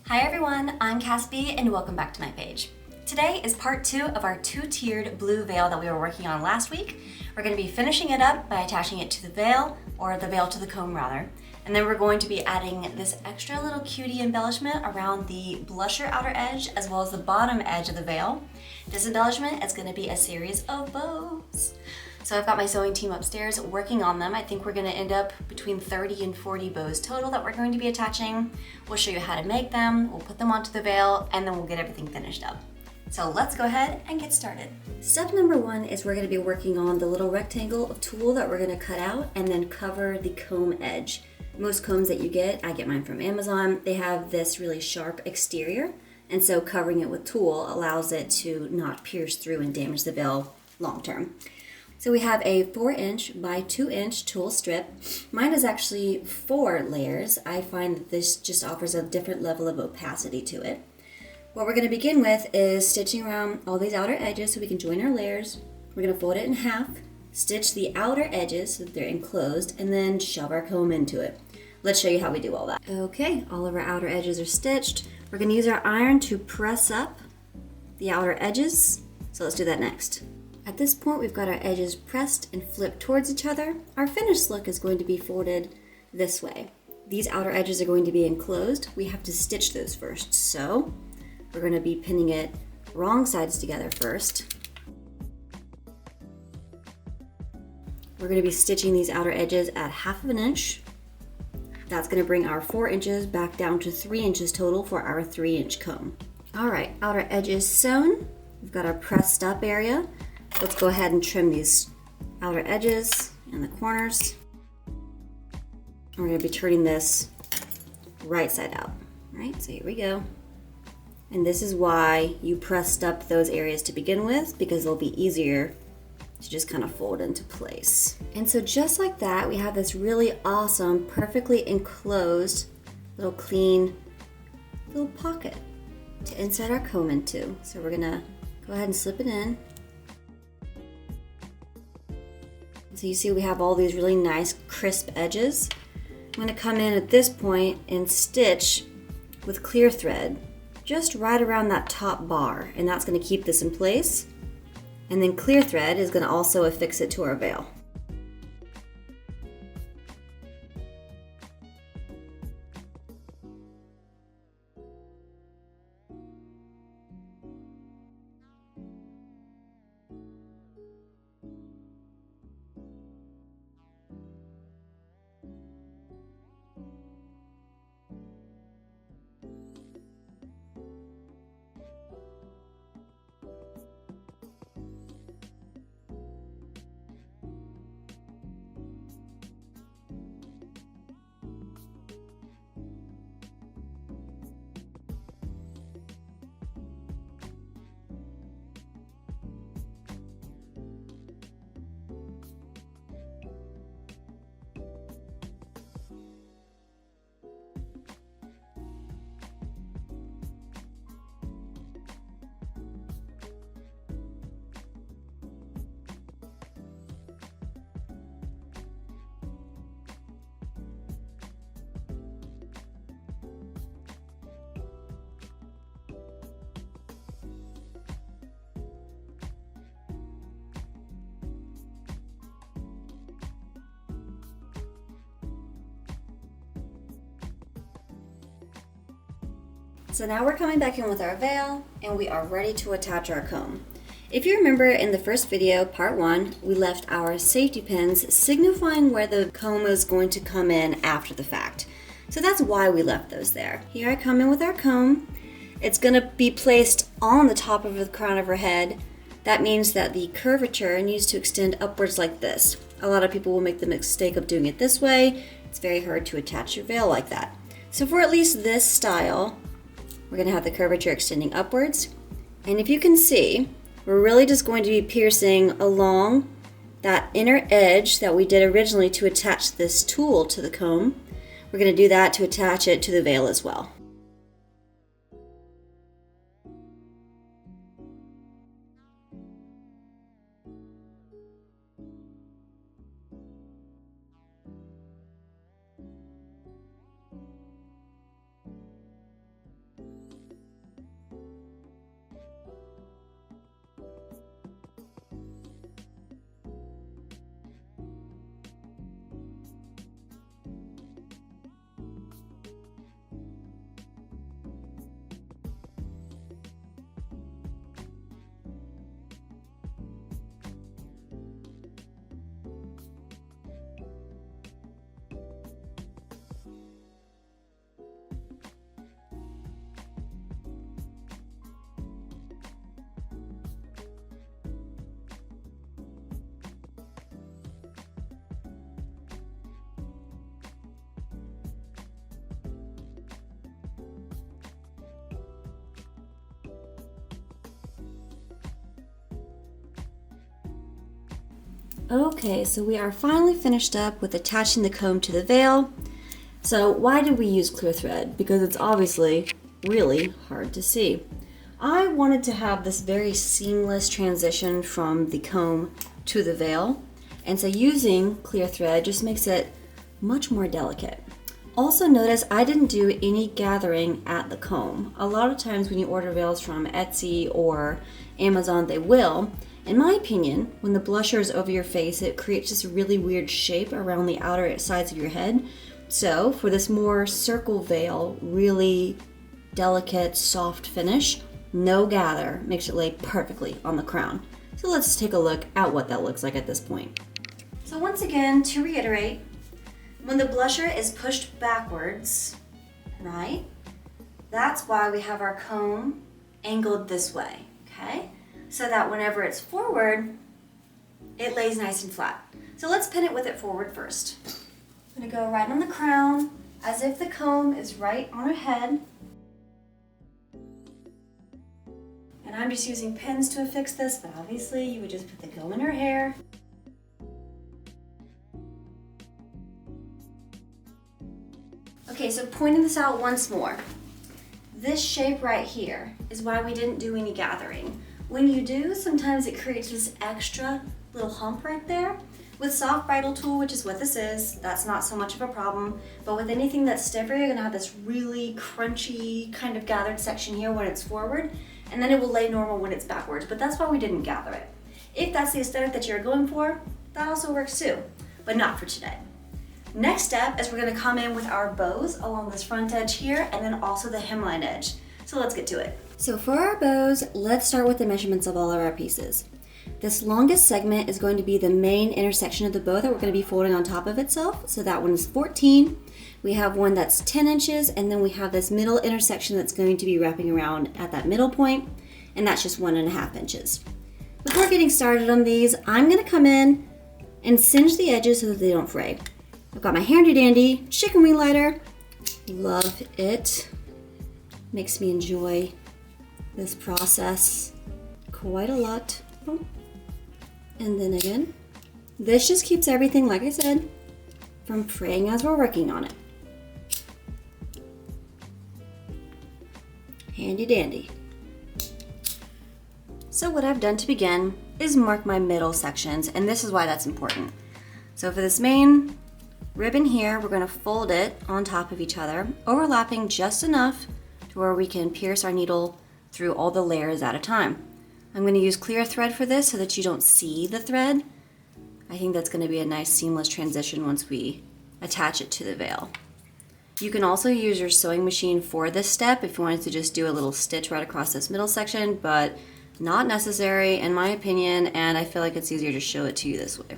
Hi everyone, I'm CassB and welcome back to my page. Today is part 2 of our 2-tiered blue veil that we were working on last week. We're going to be finishing it up by attaching it to the veil, or the veil to the comb rather. And then we're going to be adding this extra little cutie embellishment around the blusher outer edge as well as the bottom edge of the veil. This embellishment is going to be a series of bows. So I've got my sewing team upstairs working on them. I think we're going to end up between 30 and 40 bows total that we're going to be attaching. We'll show you how to make them, we'll put them onto the veil, and then we'll get everything finished up. So let's go ahead and get started. Step number 1 is we're going to be working on the little rectangle of tulle that we're going to cut out and then cover the comb edge. Most combs that you get, I get mine from Amazon, they have this really sharp exterior, and so covering it with tulle allows it to not pierce through and damage the veil long term. So we have a 4" by 2" tulle strip. Mine is actually 4 layers. I find that this just offers a different level of opacity to it. What we're going to begin with is stitching around all these outer edges so we can join our layers. We're going to fold it in half, stitch the outer edges so that they're enclosed, and then shove our comb into it. Let's show you how we do all that. Okay, all of our outer edges are stitched. We're going to use our iron to press up the outer edges. So let's do that next. At this point, we've got our edges pressed and flipped towards each other. Our finished look is going to be folded this way. These outer edges are going to be enclosed. We have to stitch those first. So we're going to be pinning it wrong sides together first. We're going to be stitching these outer edges at 1/2 inch. That's going to bring our 4 inches back down to 3 inches total for our 3" comb. All right, outer edges sewn. We've got our pressed up area. Let's go ahead and trim these outer edges and the corners. We're going to be turning this right side out. All right, so here we go. And this is why you pressed up those areas to begin with, because they'll be easier to just kind of fold into place. And so just like that, we have this really awesome, perfectly enclosed, little clean little pocket to insert our comb into. So we're gonna go ahead and slip it in. So you see we have all these really nice crisp edges. I'm going to come in at this point and stitch with clear thread just right around that top bar, and that's going to keep this in place. And then clear thread is going to also affix it to our veil. So now we're coming back in with our veil, and we are ready to attach our comb. If you remember in the first video, part 1, we left our safety pins signifying where the comb is going to come in after the fact. So that's why we left those there. Here I come in with our comb. It's going to be placed on the top of the crown of her head. That means that the curvature needs to extend upwards like this. A lot of people will make the mistake of doing it this way. It's very hard to attach your veil like that. So for at least this style, we're going to have the curvature extending upwards. And if you can see, we're really just going to be piercing along that inner edge that we did originally to attach this tulle to the comb. We're going to do that to attach it to the veil as well. Okay, so we are finally finished up with attaching the comb to the veil. So why did we use clear thread? Because it's obviously really hard to see. I wanted to have this very seamless transition from the comb to the veil, and so using clear thread just makes it much more delicate. Also notice I didn't do any gathering at the comb. A lot of times when you order veils from Etsy or Amazon, they will. In my opinion, when the blusher is over your face, it creates this really weird shape around the outer sides of your head. So for this more circle veil, really delicate, soft finish, no gather makes it lay perfectly on the crown. So let's take a look at what that looks like at this point. So once again, to reiterate, when the blusher is pushed backwards, right, that's why we have our comb angled this way, okay? So that whenever it's forward, it lays nice and flat. So let's pin it with it forward first. I'm gonna go right on the crown, as if the comb is right on her head. And I'm just using pins to affix this, but obviously you would just put the comb in her hair. Okay, so pointing this out once more. This shape right here is why we didn't do any gathering. When you do, sometimes it creates this extra little hump right there. With soft bridal tool, which is what this is, that's not so much of a problem. But with anything that's stiffer, you're gonna have this really crunchy kind of gathered section here when it's forward, and then it will lay normal when it's backwards. But that's why we didn't gather it. If that's the aesthetic that you're going for, that also works too, but not for today. Next step is we're gonna come in with our bows along this front edge here, and then also the hemline edge. So let's get to it. So for our bows, let's start with the measurements of all of our pieces. This longest segment is going to be the main intersection of the bow that we're going to be folding on top of itself. So that one is 14. We have one that's 10 inches, and then we have this middle intersection that's going to be wrapping around at that middle point, and that's just 1.5 inches. Before getting started on these, I'm going to come in and singe the edges so that they don't fray. I've got my handy dandy chicken wing lighter. Love it. Makes me enjoy this process quite a lot. And then again, this just keeps everything, like I said, from fraying as we're working on it. Handy dandy. So what I've done to begin is mark my middle sections, and this is why that's important. So for this main ribbon here, we're going to fold it on top of each other, overlapping just enough to where we can pierce our needle through all the layers at a time. I'm going to use clear thread for this so that you don't see the thread. I think that's going to be a nice seamless transition once we attach it to the veil. You can also use your sewing machine for this step if you wanted to just do a little stitch right across this middle section, but not necessary in my opinion, and I feel like it's easier to show it to you this way.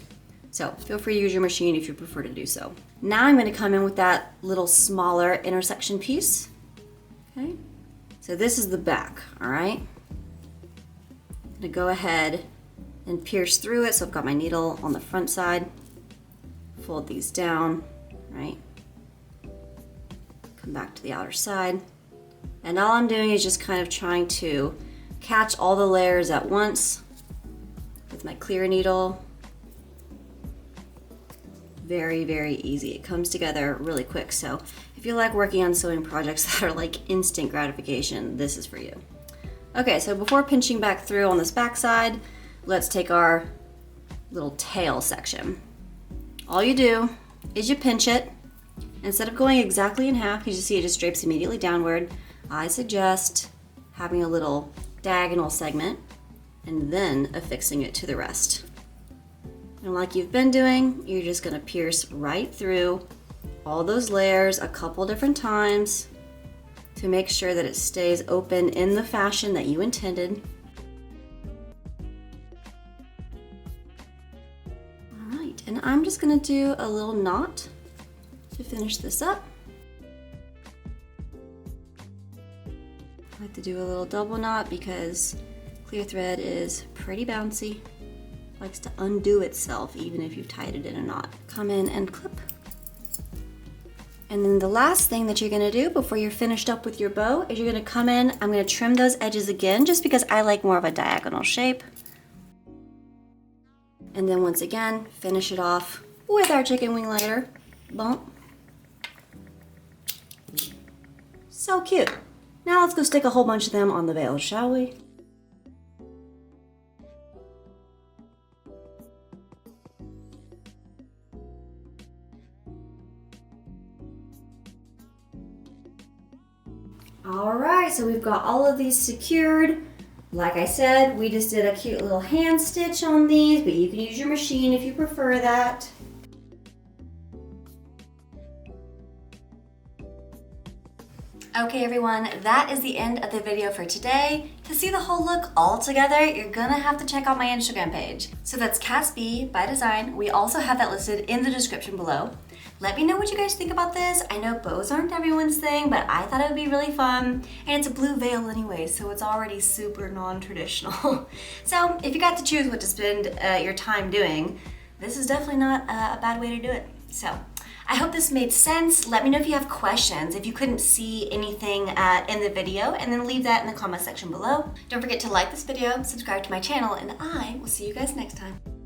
So feel free to use your machine if you prefer to do so. Now I'm going to come in with that little smaller intersection piece. Okay, so this is the back, all right? I'm going to go ahead and pierce through it. So I've got my needle on the front side, fold these down, right? Come back to the outer side. And all I'm doing is just kind of trying to catch all the layers at once with my clear needle. Very, very easy. It comes together really quick. So if you like working on sewing projects that are like instant gratification, this is for you. Okay, so before pinching back through on this back side, let's take our little tail section. All you do is you pinch it. Instead of going exactly in half, you just see it just drapes immediately downward. I suggest having a little diagonal segment and then affixing it to the rest. And like you've been doing, you're just gonna pierce right through all those layers a couple different times to make sure that it stays open in the fashion that you intended. All right, and I'm just gonna do a little knot to finish this up. I like to do a little double knot because clear thread is pretty bouncy. Likes to undo itself even if you've tied it in a knot. Come in and clip. And then the last thing that you're gonna do before you're finished up with your bow is you're gonna come in, I'm gonna trim those edges again just because I like more of a diagonal shape. And then once again, finish it off with our chicken wing lighter. Bump. So cute. Now let's go stick a whole bunch of them on the veil, shall we? All right, so we've got all of these secured. Like I said, we just did a cute little hand stitch on these, but you can use your machine if you prefer that. Okay everyone, that is the end of the video for today. To see the whole look all together, you're gonna have to check out my Instagram page. So that's CassB by Design. We also have that listed in the description below. Let me know what you guys think about this. I know bows aren't everyone's thing, but I thought it would be really fun. And it's a blue veil anyway, so it's already super non-traditional. So if you got to choose what to spend your time doing, this is definitely not a bad way to do it. So I hope this made sense. Let me know if you have questions, if you couldn't see anything in the video, and then leave that in the comment section below. Don't forget to like this video, subscribe to my channel, and I will see you guys next time.